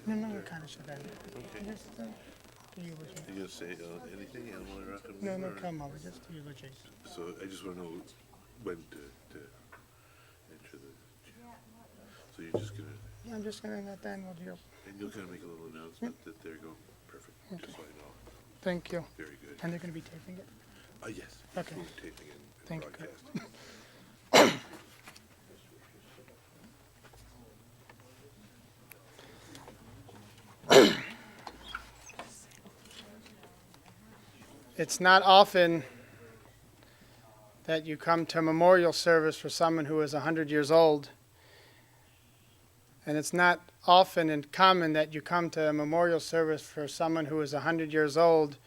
No, no, we kind of should end. Okay. Just the eulogy. You gonna say anything, Animal and Rock and No, no, Roll, or- come over, just the eulogy. So I just want to know when to enter the chair. So you're just gonna, Yeah, I'm just gonna let Dan do. and you'll kind of make a little announcement that they're going. Perfect. Just so I know. Thank you. Very good. And they're gonna be taping it? Yes. Okay. We'll be taping and Thank you. broadcasting. It's not often that you come to a memorial service for someone who is 100 years old. And it's not often and common that you come to a memorial service for someone who is 100 years old,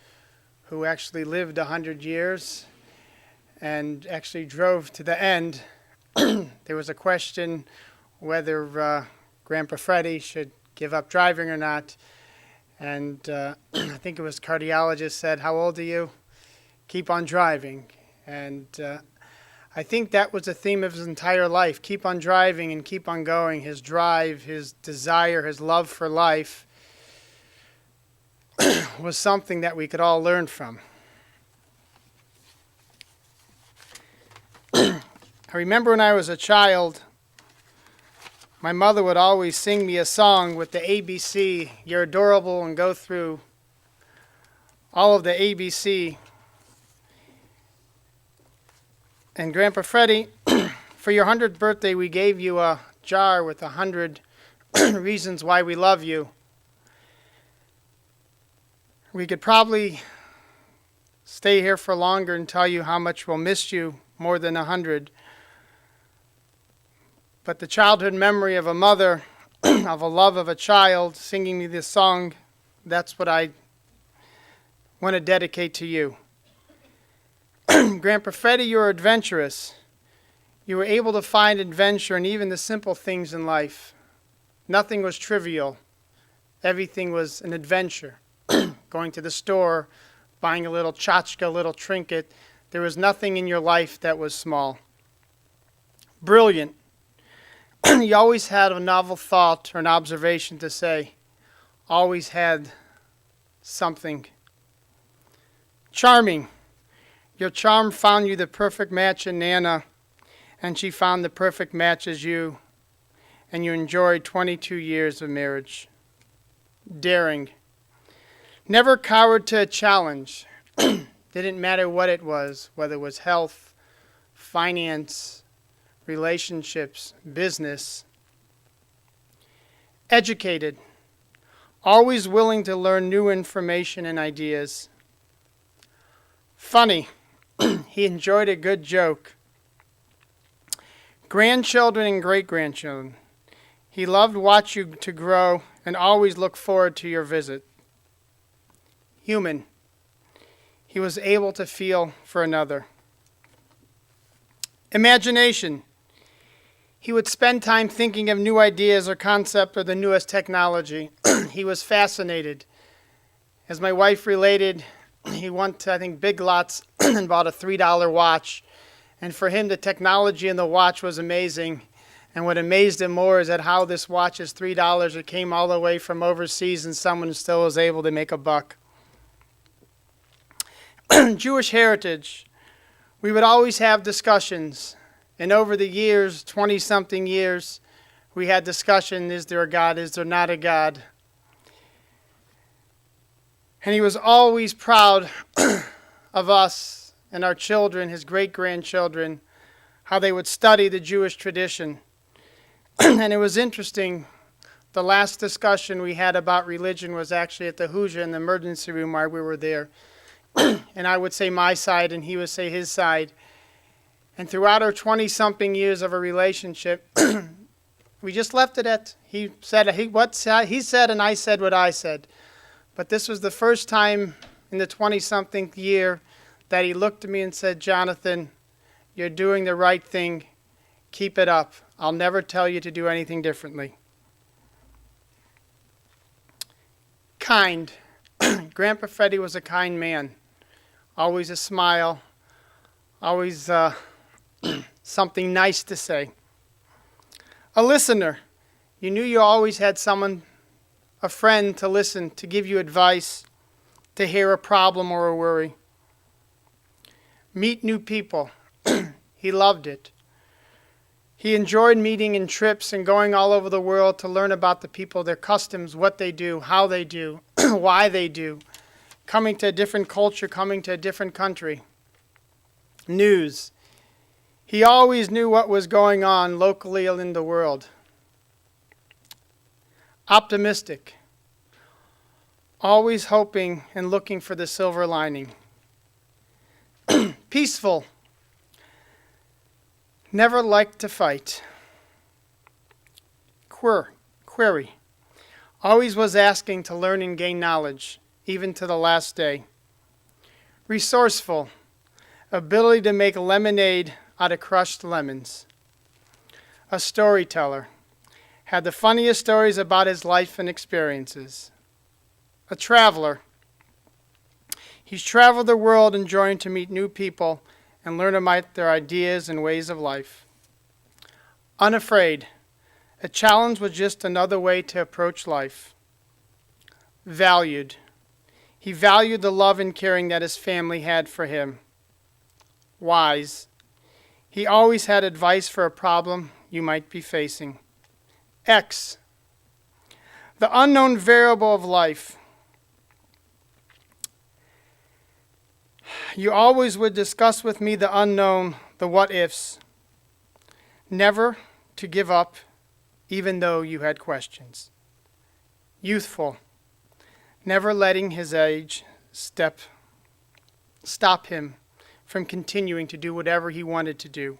who actually lived 100 years and actually drove to the end. There was a question whether Grandpa Freddie should give up driving or not. And I think it was cardiologist said, "How old are you? Keep on driving." And I think that was the theme of his entire life. Keep on driving and keep on going. His drive, his desire, his love for life was something that we could all learn from. I remember when I was a child, my mother would always sing me a song with the ABC, "You're Adorable," and go through all of the ABC. And Grandpa Freddie, for your 100th birthday, we gave you a jar with 100 reasons why we love you. We could probably stay here for longer and tell you how much we'll miss you, more than 100. But the childhood memory of a mother, of a love of a child, singing me this song, that's what I want to dedicate to you. Grandpa Freddie, you were adventurous. You were able to find adventure in even the simple things in life. Nothing was trivial. Everything was an adventure. Going to the store, buying a little tchotchke, a little trinket. There was nothing in your life that was small. Brilliant. You always had a novel thought or an observation to say. Always had something. Charming. Your charm found you the perfect match in Nana, and she found the perfect match as you, and you enjoyed 22 years of marriage. Daring. Never cowered to a challenge. Didn't matter what it was, whether it was health, finance, relationships, business. Educated. Always willing to learn new information and ideas. Funny. He enjoyed a good joke. Grandchildren and great-grandchildren. He loved watch you to grow and always looked forward to your visit. Human. He was able to feel for another. Imagination. He would spend time thinking of new ideas or concept or the newest technology. He was fascinated. As my wife related, he went to, I think, Big Lots and bought a $3 watch. And for him, the technology in the watch was amazing. And what amazed him more is that how this watch is $3. It came all the way from overseas and someone still was able to make a buck. Jewish heritage. We would always have discussions. And over the years, 20-something years, we had discussion, is there a God, is there not a God? And he was always proud of us and our children, his great-grandchildren, how they would study the Jewish tradition. And it was interesting, the last discussion we had about religion was actually at the Huja in the emergency room while we were there. And I would say my side and he would say his side. And throughout our 20-something years of a relationship, we just left it at, he said and I said what I said. But this was the first time in the 20-something year that he looked at me and said, "Jonathan, you're doing the right thing. Keep it up. I'll never tell you to do anything differently." Kind. Grandpa Freddie was a kind man. Always a smile. Always something nice to say. A listener. You knew you always had someone a friend to listen, to give you advice, to hear a problem or a worry. Meet new people. He loved it. He enjoyed meeting in trips and going all over the world to learn about the people, their customs, what they do, how they do, why they do. Coming to a different culture, coming to a different country. News. He always knew what was going on locally and in the world. Optimistic. Always hoping and looking for the silver lining. Peaceful. Never liked to fight. Query. Always was asking to learn and gain knowledge, even to the last day. Resourceful. Ability to make lemonade out of crushed lemons. A storyteller. Had the funniest stories about his life and experiences. A traveler. He's traveled the world enjoying to meet new people and learn about their ideas and ways of life. Unafraid. A challenge was just another way to approach life. Valued. He valued the love and caring that his family had for him. Wise. He always had advice for a problem you might be facing. X. The unknown variable of life. You always would discuss with me the unknown, the what-ifs. Never to give up, even though you had questions. Youthful. Never letting his age stop him from continuing to do whatever he wanted to do.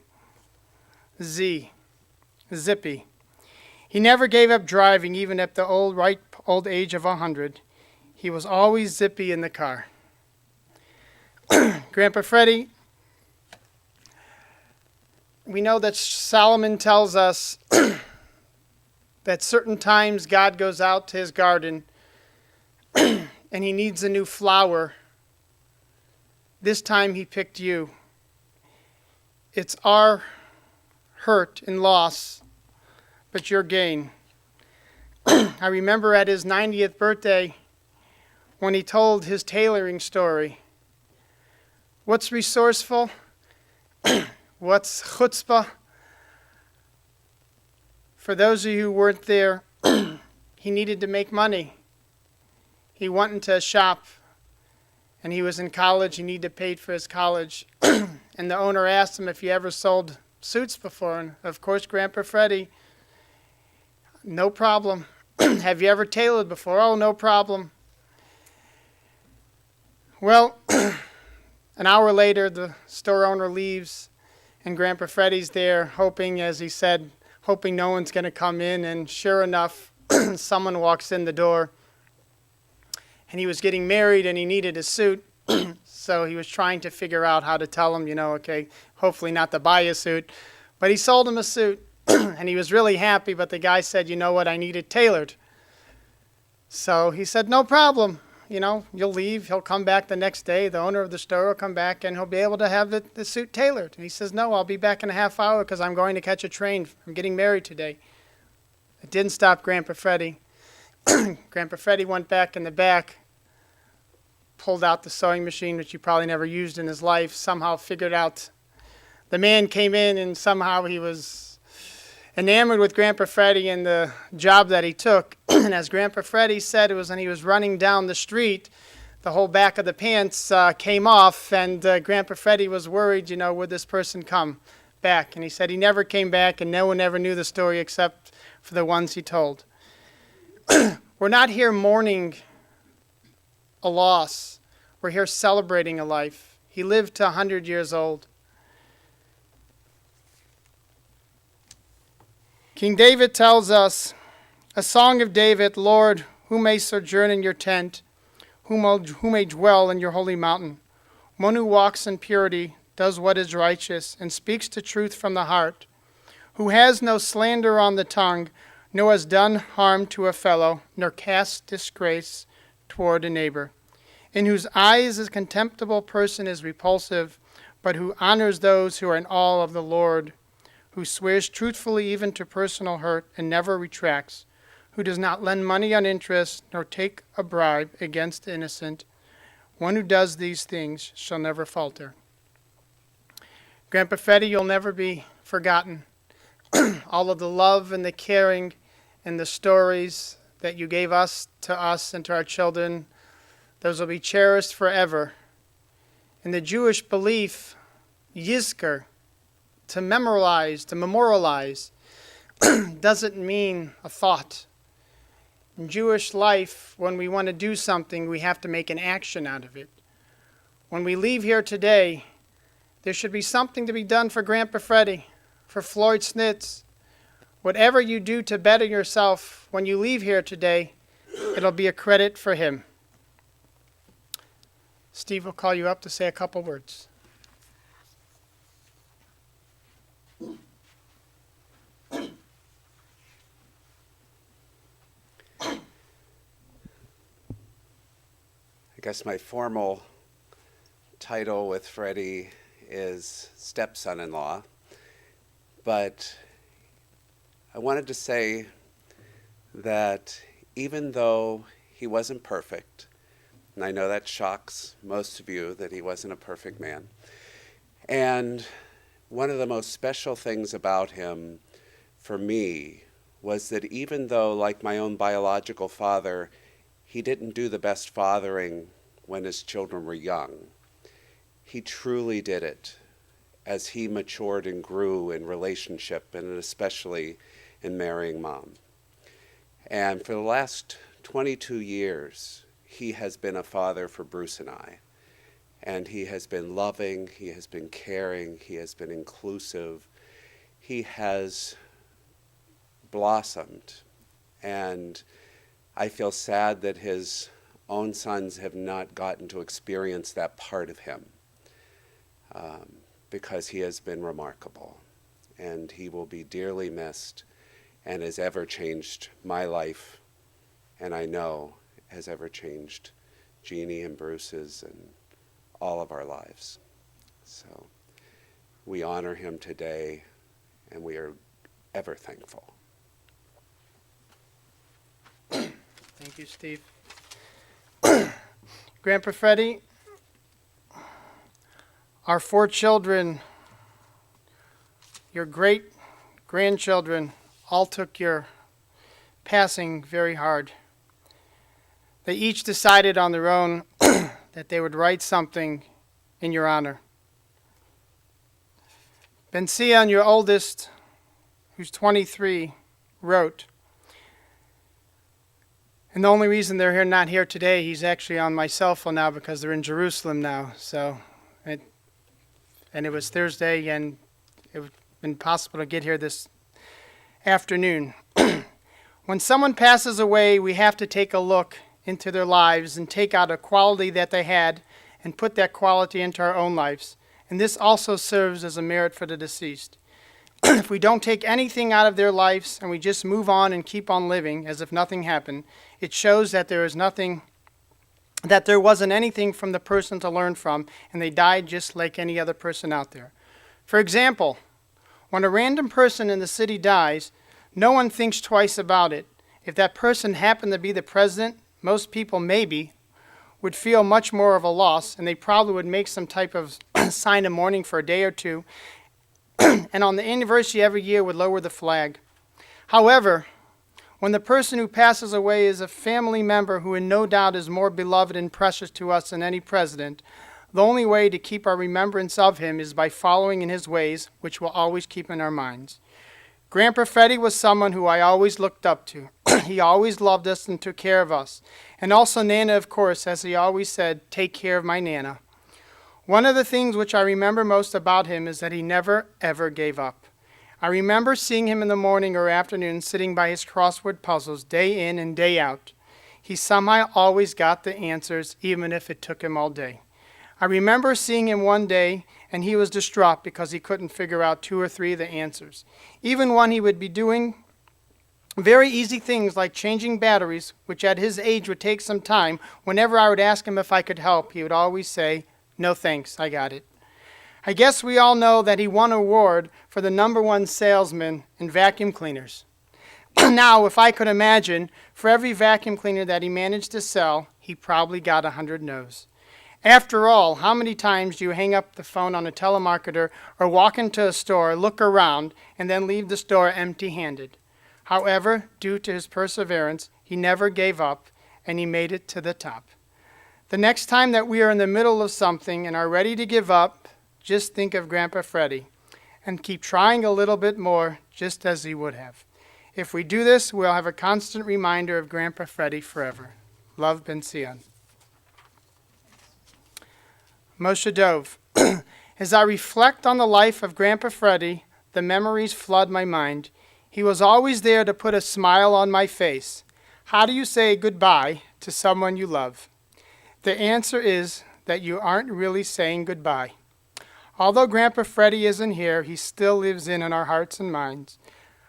Zippy. He never gave up driving, even at the ripe old age of 100. He was always zippy in the car. Grandpa Freddie, we know that Solomon tells us that certain times God goes out to his garden and he needs a new flower. This time he picked you. It's our hurt and loss, but your gain. I remember at his 90th birthday when he told his tailoring story. What's resourceful? What's chutzpah? For those of you who weren't there, he needed to make money. He went into a shop, and he was in college. He needed to pay for his college. And the owner asked him if he ever sold suits before. And of course, Grandpa Freddie, no problem. Have you ever tailored before? Oh, no problem. Well, an hour later, the store owner leaves, and Grandpa Freddie's there, hoping, as he said, hoping no one's going to come in. And sure enough, someone walks in the door. And he was getting married, and he needed a suit. So he was trying to figure out how to tell him, okay, hopefully not to buy a suit. But he sold him a suit, and he was really happy. But the guy said, you know what, I need it tailored. So he said, no problem. You'll leave. He'll come back the next day. The owner of the store will come back, and he'll be able to have the suit tailored. And he says, no, I'll be back in a half hour because I'm going to catch a train. I'm getting married today. It didn't stop Grandpa Freddie. Grandpa Freddie went back in the back, pulled out the sewing machine, which he probably never used in his life, somehow figured out. The man came in, and somehow he was enamored with Grandpa Freddie and the job that he took. And as Grandpa Freddie said, it was when he was running down the street, the whole back of the pants came off, and Grandpa Freddie was worried, would this person come back? And he said he never came back, and no one ever knew the story except for the ones he told. We're not here mourning a loss. We're here celebrating a life. He lived to 100 years old. King David tells us, a song of David, Lord, who may sojourn in your tent, who may dwell in your holy mountain? One who walks in purity, does what is righteous, and speaks the truth from the heart, who has no slander on the tongue, nor has done harm to a fellow, nor cast disgrace toward a neighbor, in whose eyes a contemptible person is repulsive, but who honors those who are in awe of the Lord, who swears truthfully even to personal hurt and never retracts, who does not lend money on interest, nor take a bribe against the innocent. One who does these things shall never falter. Grandpa Freddy, you'll never be forgotten. All of the love and the caring and the stories that you gave us and to our children, those will be cherished forever. In the Jewish belief, yizker, to memorialize, doesn't mean a thought. In Jewish life, when we want to do something, we have to make an action out of it. When we leave here today, there should be something to be done for Grandpa Freddy, for Floyd Snitz. Whatever you do to better yourself when you leave here today, it'll be a credit for him. Steve will call you up to say a couple words. I guess my formal title with Freddie is stepson-in-law, but I wanted to say that even though he wasn't perfect, and I know that shocks most of you that he wasn't a perfect man, and one of the most special things about him for me was that even though, like my own biological father, he didn't do the best fathering when his children were young, he truly did it as he matured and grew in relationship, and especially in marrying Mom. And for the last 22 years, he has been a father for Bruce and I. And he has been loving, he has been caring, he has been inclusive. He has blossomed. And I feel sad that his own sons have not gotten to experience that part of him, because he has been remarkable. And he will be dearly missed and has ever changed my life, and I know has ever changed Jeannie and Bruce's and all of our lives. So we honor him today, and we are ever thankful. Thank you, Steve. Grandpa Freddy, our 4 children, your great-grandchildren, all took your passing very hard. They each decided on their own that they would write something in your honor. Ben Sion, your oldest, who's 23, wrote, and the only reason they're not here today, he's actually on my cell phone now because they're in Jerusalem now. And it was Thursday, and it would have been possible to get here this afternoon. When someone passes away, we have to take a look into their lives and take out a quality that they had and put that quality into our own lives. And this also serves as a merit for the deceased. If we don't take anything out of their lives and we just move on and keep on living as if nothing happened, it shows that there wasn't anything from the person to learn from, and they died just like any other person out there. For example, when a random person in the city dies, no one thinks twice about it. If that person happened to be the president, most people maybe would feel much more of a loss, and they probably would make some type of sign of mourning for a day or two, and on the anniversary every year would lower the flag. However, when the person who passes away is a family member who in no doubt is more beloved and precious to us than any president, the only way to keep our remembrance of him is by following in his ways, which we'll always keep in our minds. Grandpa Freddy was someone who I always looked up to. He always loved us and took care of us. And also Nana, of course, as he always said, take care of my Nana. One of the things which I remember most about him is that he never, ever gave up. I remember seeing him in the morning or afternoon sitting by his crossword puzzles day in and day out. He somehow always got the answers, even if it took him all day. I remember seeing him one day, and he was distraught because he couldn't figure out 2 or 3 of the answers. Even when he would be doing very easy things like changing batteries, which at his age would take some time, whenever I would ask him if I could help, he would always say, "No thanks, I got it." I guess we all know that he won an award for the #1 salesman in vacuum cleaners. Now, if I could imagine, for every vacuum cleaner that he managed to sell, he probably got 100 no's. After all, how many times do you hang up the phone on a telemarketer or walk into a store, look around, and then leave the store empty-handed? However, due to his perseverance, he never gave up, and he made it to the top. The next time that we are in the middle of something and are ready to give up, just think of Grandpa Freddie and keep trying a little bit more, just as he would have. If we do this, we'll have a constant reminder of Grandpa Freddie forever. Love, Ben Sion. Moshe Dov. As I reflect on the life of Grandpa Freddie, the memories flood my mind. He was always there to put a smile on my face. How do you say goodbye to someone you love? The answer is that you aren't really saying goodbye. Although Grandpa Freddie isn't here, he still lives in our hearts and minds.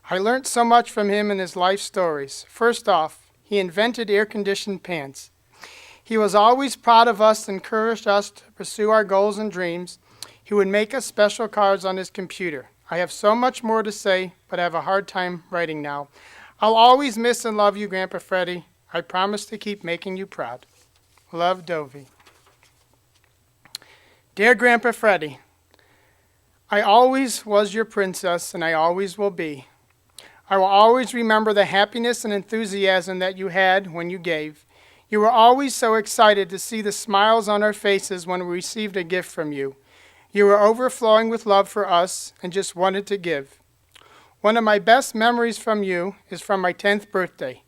I learned so much from him in his life stories. First off, he invented air-conditioned pants. He was always proud of us and encouraged us to pursue our goals and dreams. He would make us special cards on his computer. I have so much more to say, but I have a hard time writing now. I'll always miss and love you, Grandpa Freddie. I promise to keep making you proud. Love, Dovey. Dear Grandpa Freddie, I always was your princess, and I always will be. I will always remember the happiness and enthusiasm that you had when you gave. You were always so excited to see the smiles on our faces when we received a gift from you. You were overflowing with love for us and just wanted to give. One of my best memories from you is from my 10th birthday.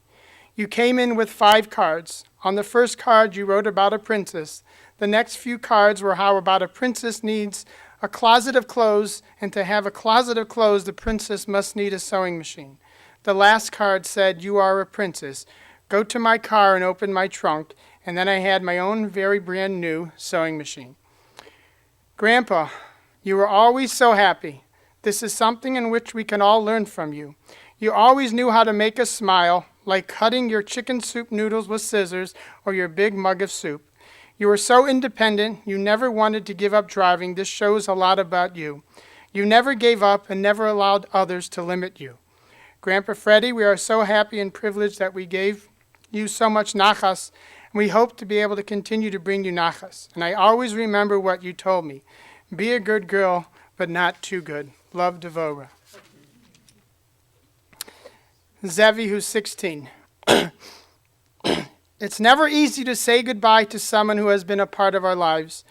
You came in with 5 cards. On the first card, you wrote about a princess. The next few cards were how about a princess needs a closet of clothes, and to have a closet of clothes, the princess must need a sewing machine. The last card said, you are a princess. Go to my car and open my trunk, and then I had my own very brand new sewing machine. Grandpa, you were always so happy. This is something in which we can all learn from you. You always knew how to make us smile, like cutting your chicken soup noodles with scissors or your big mug of soup. You were so independent, you never wanted to give up driving. This shows a lot about you. You never gave up and never allowed others to limit you. Grandpa Freddie, we are so happy and privileged that we gave you so much nachas, and we hope to be able to continue to bring you nachas. And I always remember what you told me. Be a good girl, but not too good. Love, Devora. Zevi, who's 16. It's never easy to say goodbye to someone who has been a part of our lives.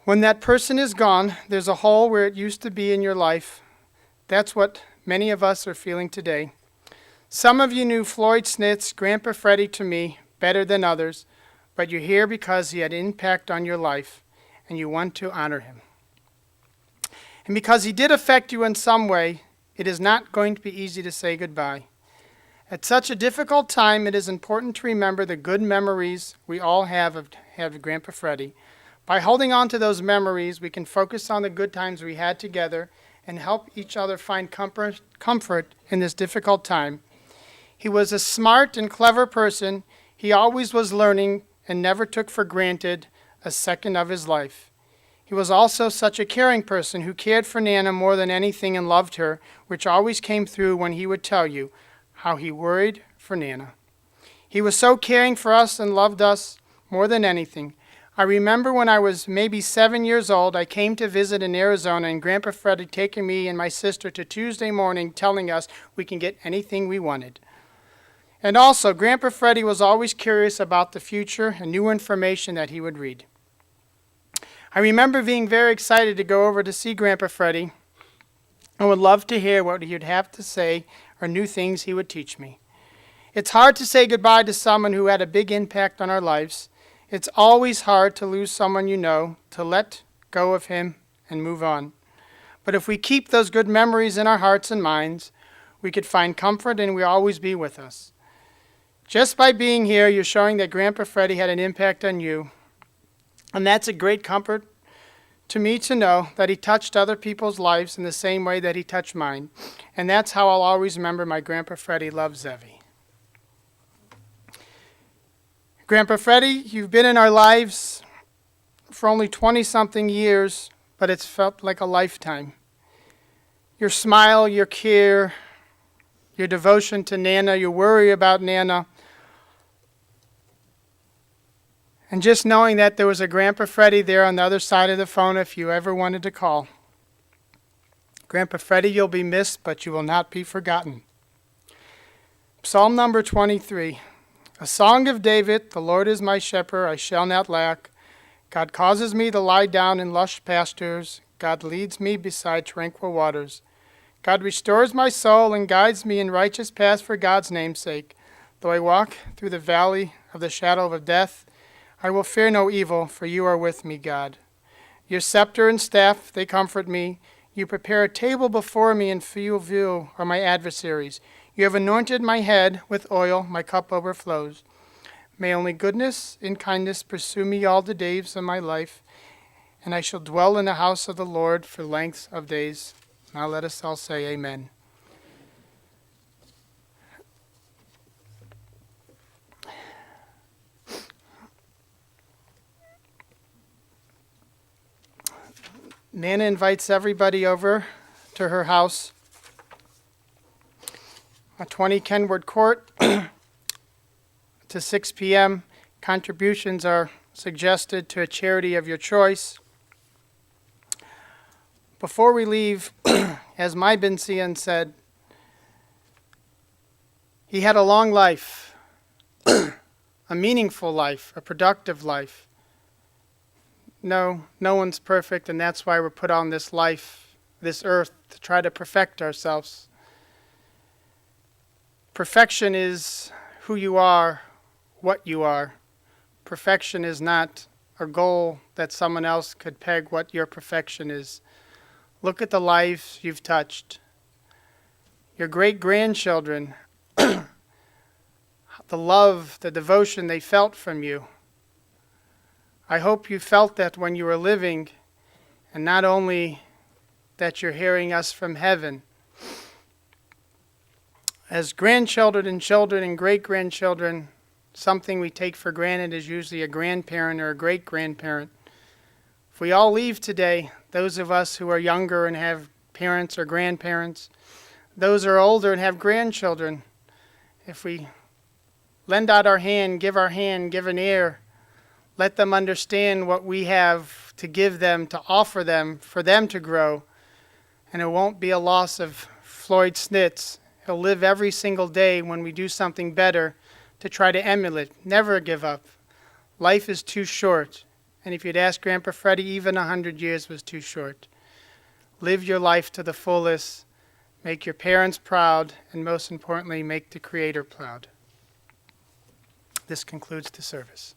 When that person is gone, there's a hole where it used to be in your life. That's what many of us are feeling today. Some of you knew Floyd Snitz, Grandpa Freddie to me, better than others, but you're here because he had an impact on your life, and you want to honor him. And because he did affect you in some way, it is not going to be easy to say goodbye. At such a difficult time, it is important to remember the good memories we all have of Grandpa Freddie. By holding on to those memories, we can focus on the good times we had together and help each other find comfort in this difficult time. He was a smart and clever person. He always was learning and never took for granted a second of his life. He was also such a caring person who cared for Nana more than anything and loved her, which always came through when he would tell you how he worried for Nana. He was so caring for us and loved us more than anything. I remember when I was maybe 7 years old, I came to visit in Arizona, and Grandpa Freddie taking me and my sister to Tuesday morning telling us we can get anything we wanted. And also, Grandpa Freddie was always curious about the future and new information that he would read. I remember being very excited to go over to see Grandpa Freddie and would love to hear what he would have to say or new things he would teach me. It's hard to say goodbye to someone who had a big impact on our lives. It's always hard to lose someone you know, to let go of him and move on. But if we keep those good memories in our hearts and minds, we could find comfort and will always be with us. Just by being here, you're showing that Grandpa Freddie had an impact on you. And that's a great comfort to me to know that he touched other people's lives in the same way that he touched mine. And that's how I'll always remember my Grandpa Freddie. Love, Zevi. Grandpa Freddie, you've been in our lives for only 20-something years, but it's felt like a lifetime. Your smile, your care, your devotion to Nana, your worry about Nana, and just knowing that there was a Grandpa Freddie there on the other side of the phone if you ever wanted to call. Grandpa Freddie, you'll be missed, but you will not be forgotten. Psalm number 23. A song of David, the Lord is my shepherd, I shall not lack. God causes me to lie down in lush pastures. God leads me beside tranquil waters. God restores my soul and guides me in righteous paths for God's name's sake. Though I walk through the valley of the shadow of death, I will fear no evil, for you are with me, God. Your scepter and staff, they comfort me. You prepare a table before me in full view are my adversaries. You have anointed my head with oil, my cup overflows. May only goodness and kindness pursue me all the days of my life, and I shall dwell in the house of the Lord for length of days. Now let us all say amen. Nana invites everybody over to her house, 20 Kenwood Court, to 6 p.m. Contributions are suggested to a charity of your choice. Before we leave, as my Binsian said, he had a long life, a meaningful life, a productive life. No one's perfect, and that's why we're put on this life, this earth, to try to perfect ourselves. Perfection is who you are, what you are. Perfection is not a goal that someone else could peg what your perfection is. Look at the lives you've touched. Your great-grandchildren, the love, the devotion they felt from you. I hope you felt that when you were living, and not only that you're hearing us from heaven. As grandchildren and children and great-grandchildren, something we take for granted is usually a grandparent or a great-grandparent. If we all leave today, those of us who are younger and have parents or grandparents, those who are older and have grandchildren, if we lend out our hand, give an ear, let them understand what we have to give them, to offer them, for them to grow. And it won't be a loss of Floyd Snitz. He'll live every single day when we do something better to try to emulate. Never give up. Life is too short. And if you'd ask Grandpa Freddie, even 100 years was too short. Live your life to the fullest. Make your parents proud. And most importantly, make the Creator proud. This concludes the service.